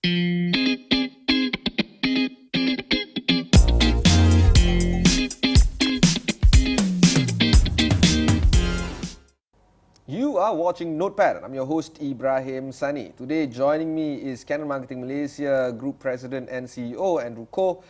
You are watching Notepad. I'm your host Ibrahim Sani. Today joining me is Canon Marketing Malaysia Group President and CEO Andrew Koh,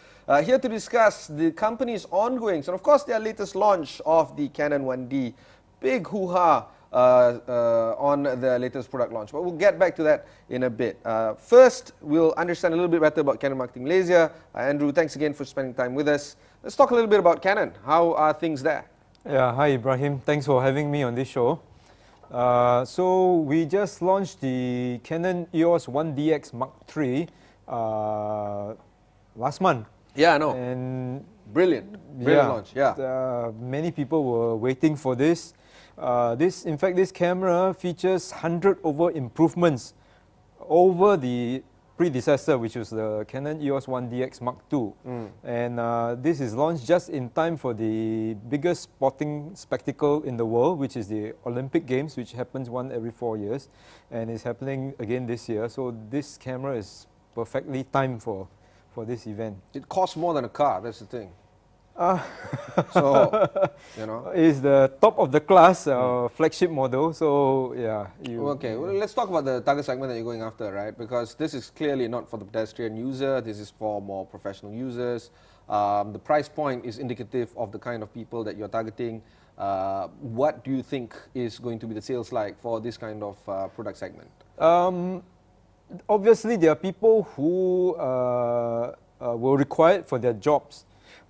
here to discuss the company's ongoings and of course their latest launch of the Canon 1D. Big hoo-ha on the latest product launch, but we'll get back to that in a bit. First, we'll understand a little bit better about Canon Marketing Malaysia. Andrew, thanks again for spending time with us. Let's talk a little bit about Canon. How are things there? Yeah, hi Ibrahim. Thanks for having me on this show. So we just launched the Canon EOS-1D X Mark III last month. Yeah, I know. And Brilliant launch. Yeah. Many people were waiting for this. In fact, this camera features 100 over improvements over the predecessor, which was the Canon EOS-1D X Mark II. And this is launched just in time for the biggest sporting spectacle in the world, which is the Olympic Games, which happens once every 4 years, and is happening again this year. So this camera is perfectly timed for this event. It costs more than a car, that's the thing. So, you know. It's the top of the class flagship model, so yeah. Okay, well, let's talk about the target segment that you're going after, right? Because this is clearly not for the pedestrian user, this is for more professional users. The price point is indicative of the kind of people that you're targeting. What do you think is going to be the sales like for this kind of product segment? Obviously, there are people who will require it for their jobs.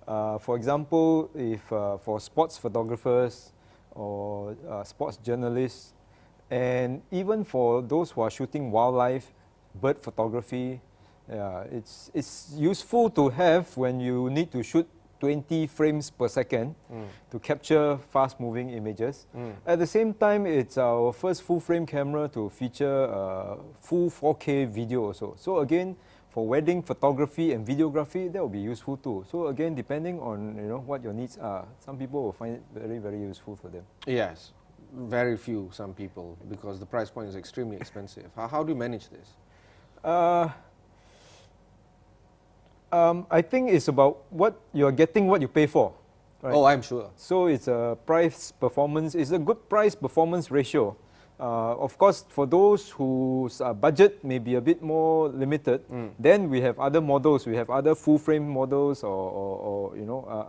For example, if for sports photographers or sports journalists, and even for those who are shooting wildlife, bird photography, it's useful to have when you need to shoot 20 frames per second to capture fast-moving images. At the same time, it's our first full-frame camera to feature full 4K video also. So again, for wedding photography and videography, that will be useful too. So again, depending on what your needs are, some people will find it very, very useful for them. Yes, very few, some people, because the price point is extremely expensive. How do you manage this? I think it's about what you're getting, what you pay for. Right? Oh, I'm sure. So it's a price performance. It's a good price performance ratio. Of course, for those whose budget may be a bit more limited, then we have other models. We have other full-frame models, or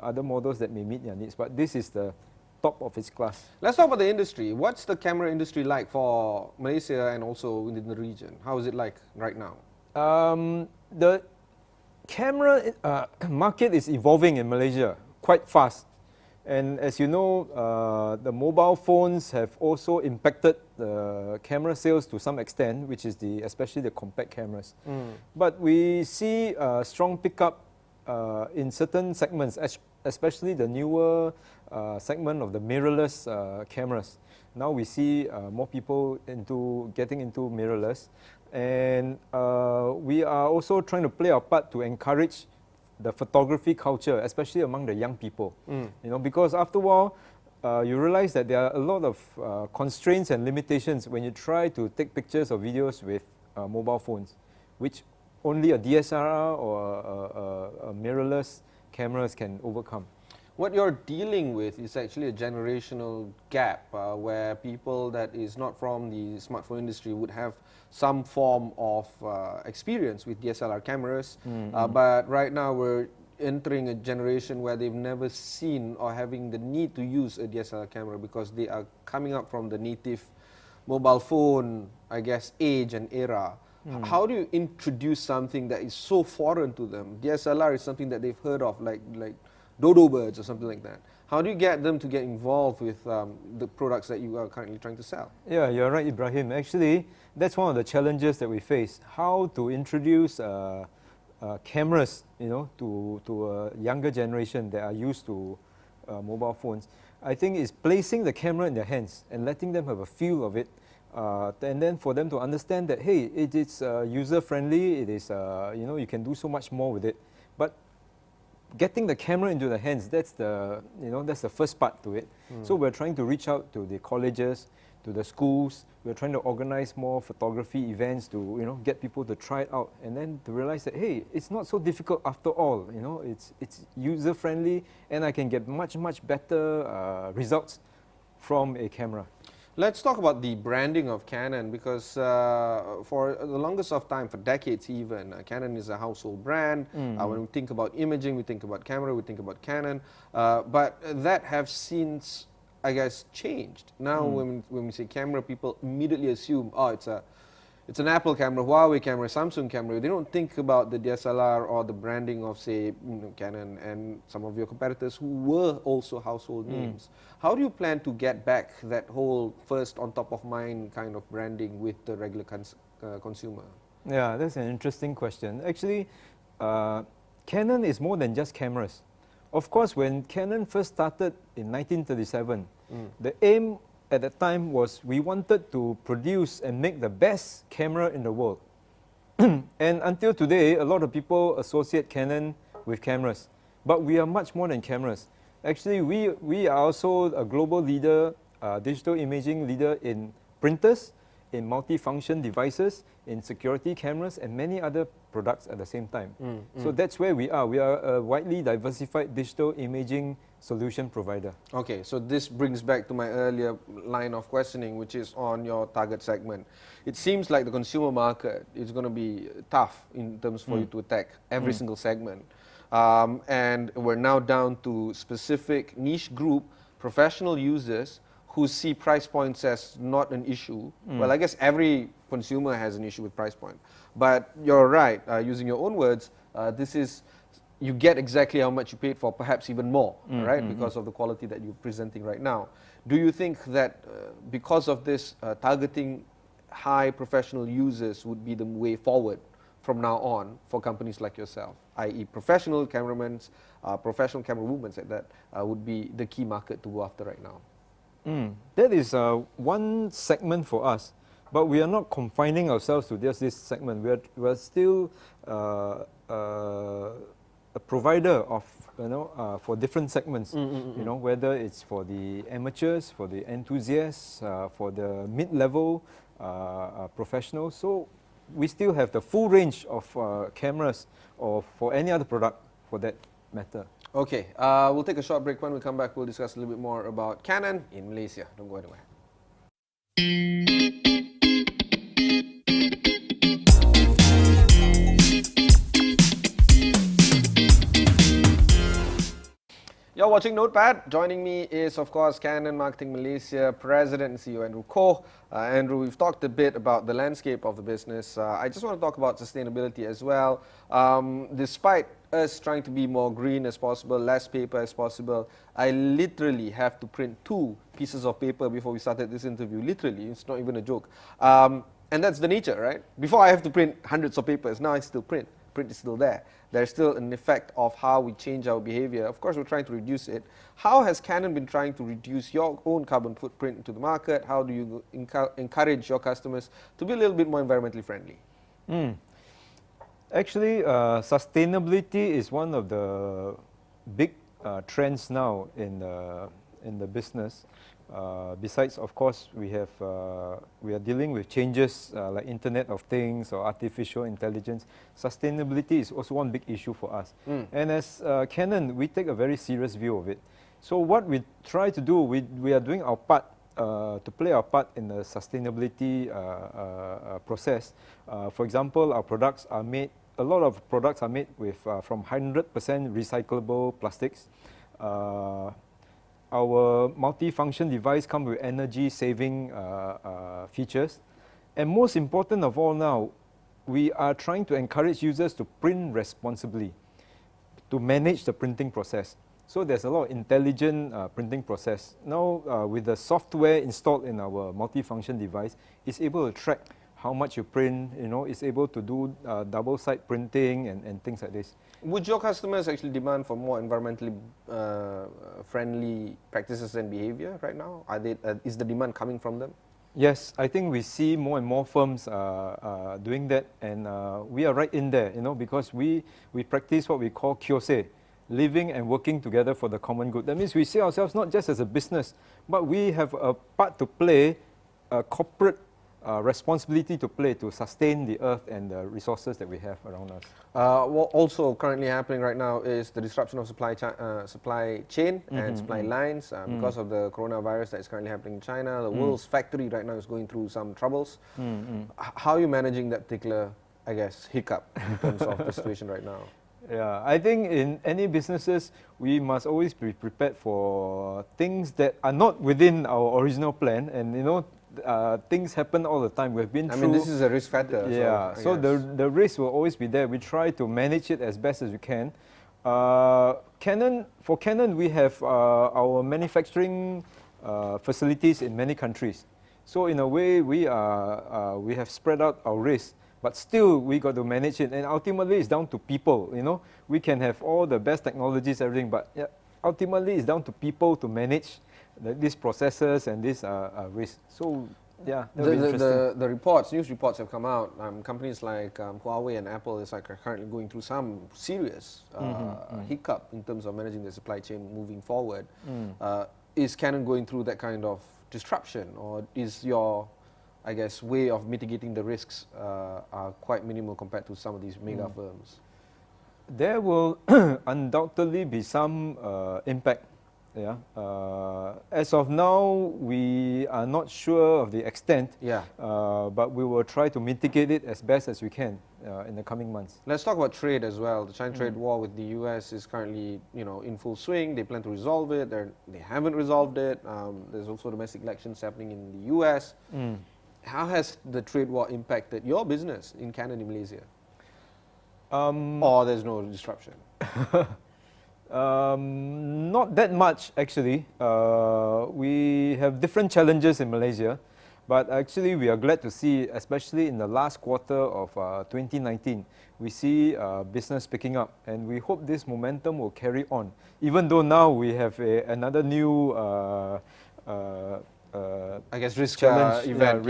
other models that may meet their needs. But this is the top of its class. Let's talk about the industry. What's the camera industry like for Malaysia and also within the region? How is it like right now? The camera market is evolving in Malaysia quite fast. And as you know, the mobile phones have also impacted the camera sales to some extent, which is especially the compact cameras. But we see a strong pickup in certain segments, especially the newer segment of the mirrorless cameras. Now we see more people getting into mirrorless, and we are also trying to play our part to encourage the photography culture, especially among the young people. Because after a while, you realize that there are a lot of constraints and limitations when you try to take pictures or videos with mobile phones, which only a DSLR or a mirrorless cameras can overcome. What you're dealing with is actually a generational gap where people that is not from the smartphone industry would have some form of experience with DSLR cameras, but right now we're entering a generation where they've never seen or having the need to use a DSLR camera because they are coming up from the native mobile phone, I guess, age and era. How do you introduce something that is so foreign to them? DSLR is something that they've heard of, like dodo birds or something like that. How do you get them to get involved with the products that you are currently trying to sell? Yeah, you're right, Ibrahim. Actually, that's one of the challenges that we face. How to introduce cameras, to a younger generation that are used to mobile phones. I think it's placing the camera in their hands and letting them have a feel of it, and then for them to understand that, hey, it is user-friendly. It is, you can do so much more with it. But getting the camera into the hands, that's the first part to it. So we're trying to reach out to the colleges, to the schools. We're trying to organize more photography events to get people to try it out, and then to realize that, hey, it's not so difficult after all. It's user friendly, and I can get much better results from a camera. Let's talk about the branding of Canon, because for the longest of time, for decades even, Canon is a household brand. When we think about imaging, we think about camera, we think about Canon. But that have since, I guess, changed. Now when we say camera, people immediately assume, oh, it's an Apple camera, Huawei camera, Samsung camera. They don't think about the DSLR or the branding of, say, Canon and some of your competitors who were also household names. How do you plan to get back that whole first on top of mind kind of branding with the regular consumer? Yeah, that's an interesting question. Actually, Canon is more than just cameras. Of course, when Canon first started in 1937, the aim at that time was we wanted to produce and make the best camera in the world. And until today, a lot of people associate Canon with cameras. But we are much more than cameras. Actually, we are also a global leader, digital imaging leader in printers, in multifunction devices, in security cameras, and many other products at the same time. So that's where we are. We are a widely diversified digital imaging solution provider. Okay, so this brings back to my earlier line of questioning, which is on your target segment. It seems like the consumer market is going to be tough in terms for you to attack every single segment. And we're now down to specific niche group, professional users who see price points as not an issue. Well, I guess every consumer has an issue with price point. But you're right, using your own words, you get exactly how much you paid for, perhaps even more, right? Because of the quality that you're presenting right now. Do you think that because of this, targeting high professional users would be the way forward from now on for companies like yourself, i.e. professional cameramen, professional camerawomen at that, would be the key market to go after right now? That is one segment for us, but we are not confining ourselves to just this segment. We are still a provider of for different segments. Whether it's for the amateurs, for the enthusiasts, for the mid-level professionals. So we still have the full range of cameras, or for any other product for that matter. Okay, we'll take a short break. When we come back, we'll discuss a little bit more about Canon in Malaysia. Don't go anywhere. You're watching Notepad. Joining me is, of course, Canon Marketing Malaysia President and CEO Andrew Koh. Andrew, we've talked a bit about the landscape of the business. I just want to talk about sustainability as well. Despite us trying to be more green as possible, less paper as possible, I literally have to print 2 pieces of paper before we started this interview. Literally, it's not even a joke. And that's the nature, right? Before I have to print hundreds of papers, now I still print. Print is still there. There's still an effect of how we change our behavior. Of course, we're trying to reduce it. How has Canon been trying to reduce your own carbon footprint into the market? How do you encourage your customers to be a little bit more environmentally friendly? Actually, sustainability is one of the big trends now in the business. Besides, of course, we are dealing with changes like Internet of Things or artificial intelligence. Sustainability is also one big issue for us. And as Canon, we take a very serious view of it. So what we try to do, we are doing our part to play our part in the sustainability process. For example, our products are made. A lot of products are made with from 100% recyclable plastics. Our multi-function device comes with energy-saving features. And most important of all now, we are trying to encourage users to print responsibly, to manage the printing process. So there's a lot of intelligent printing process. Now, with the software installed in our multi-function device, it's able to track how much you print, it's able to do double-side printing and things like this. Would your customers actually demand for more environmentally friendly practices and behavior right now? Is the demand coming from them? Yes, I think we see more and more firms doing that, and we are right in there, because we practice what we call Kyose, living and working together for the common good. That means we see ourselves not just as a business, but we have a part to play a corporate responsibility to play to sustain the earth and the resources that we have around us. What also currently happening right now is the disruption of supply chain and supply lines because of the coronavirus that is currently happening in China. The world's factory right now is going through some troubles. How are you managing that particular, I guess, hiccup in terms of the situation right now? Yeah, I think in any businesses, we must always be prepared for things that are not within our original plan, and things happen all the time. We've been through. I mean, this is a risk factor. Yeah, so the risk will always be there. We try to manage it as best as we can. For Canon, we have our manufacturing facilities in many countries. So in a way, we have spread out our risk. But still, we got to manage it, and ultimately, it's down to people. We can have all the best technologies, everything, but ultimately, it's down to people to manage these processes and these risks. So, yeah, the reports, news reports have come out. Companies like Huawei and Apple are currently going through some serious hiccup in terms of managing the supply chain moving forward. Is Canon going through that kind of disruption, or is your, I guess, way of mitigating the risks are quite minimal compared to some of these mega firms? There will undoubtedly be some impact. Yeah. As of now, we are not sure of the extent. Yeah. But we will try to mitigate it as best as we can in the coming months. Let's talk about trade as well. The China trade war with the US is currently, in full swing. They plan to resolve it. They haven't resolved it. There's also domestic elections happening in the US. How has the trade war impacted your business in Canon in Malaysia? Or there's no disruption? Not that much, actually. We have different challenges in Malaysia, but actually we are glad to see, especially in the last quarter of 2019, we see business picking up, and we hope this momentum will carry on, even though now we have another new I guess risk challenge event.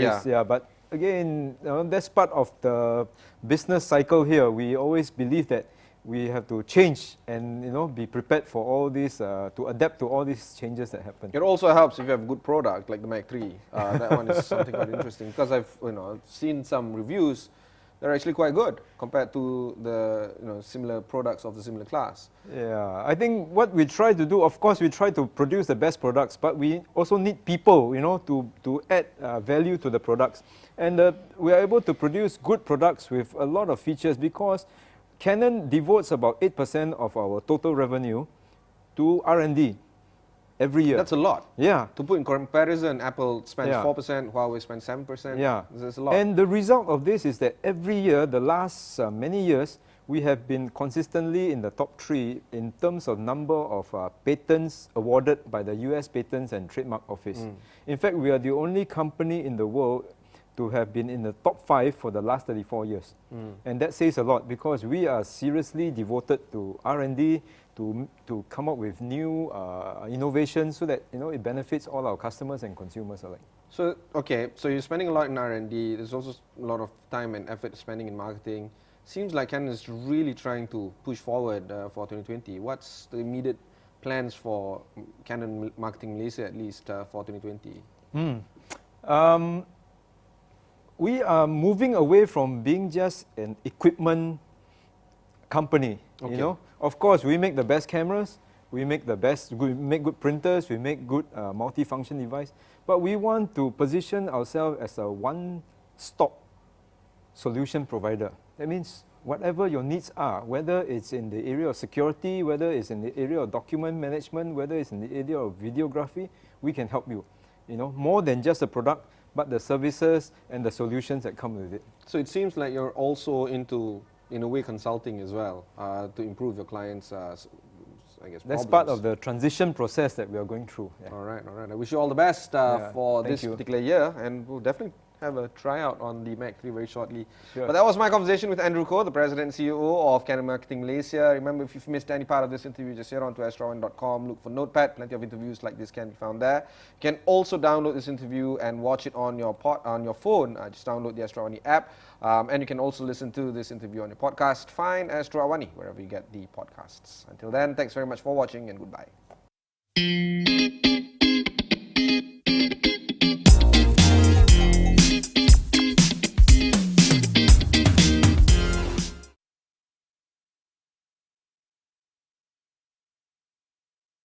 But again, that's part of the business cycle here. We always believe that we have to change and be prepared for all this, to adapt to all these changes that happen. It also helps if you have a good product like the Mark III. That one is something quite interesting, because I've seen some reviews. They're actually quite good compared to the similar products of the similar class. Yeah, I think what we try to do, of course, we try to produce the best products, but we also need people, to add value to the products. And we are able to produce good products with a lot of features, because Canon devotes about 8% of our total revenue to R&D every year. That's a lot. Yeah. To put in comparison, Apple spends 4%, Huawei spends 7%. Yeah. That's a lot. And the result of this is that every year, the last many years, we have been consistently in the top 3 in terms of number of patents awarded by the US Patents and Trademark Office. In fact, we are the only company in the world to have been in the top 5 for the last 34 years. And that says a lot, because we are seriously devoted to R&D, to come up with new innovations so that it benefits all our customers and consumers alike. So you're spending a lot in R&D. There's also a lot of time and effort spending in marketing. Seems like Canon is really trying to push forward for 2020. What's the immediate plans for Canon Marketing Malaysia, at least for 2020? We are moving away from being just an equipment company. Of course, we make the best cameras, we make good printers, we make good multi-function device, but we want to position ourselves as a one-stop solution provider. That means whatever your needs are, whether it's in the area of security, whether it's in the area of document management, whether it's in the area of videography, we can help you. More than just a product, but the services and the solutions that come with it. So it seems like you're also into, in a way, consulting as well, to improve your clients' That's problems. part of the transition process that we are going through. Yeah. All right. I wish you all the best for this particular year, and we'll definitely have a tryout on the Mark III very shortly. Sure. But that was my conversation with Andrew Koh, the President and CEO of Canon Marketing Malaysia. Remember, if you've missed any part of this interview, just head on to AstroAwani.com, look for Notepad. Plenty of interviews like this can be found there. You can also download this interview and watch it on your phone. Just download the AstroAwani app. And you can also listen to this interview on your podcast. Find AstroAwani wherever you get the podcasts. Until then, thanks very much for watching, and goodbye.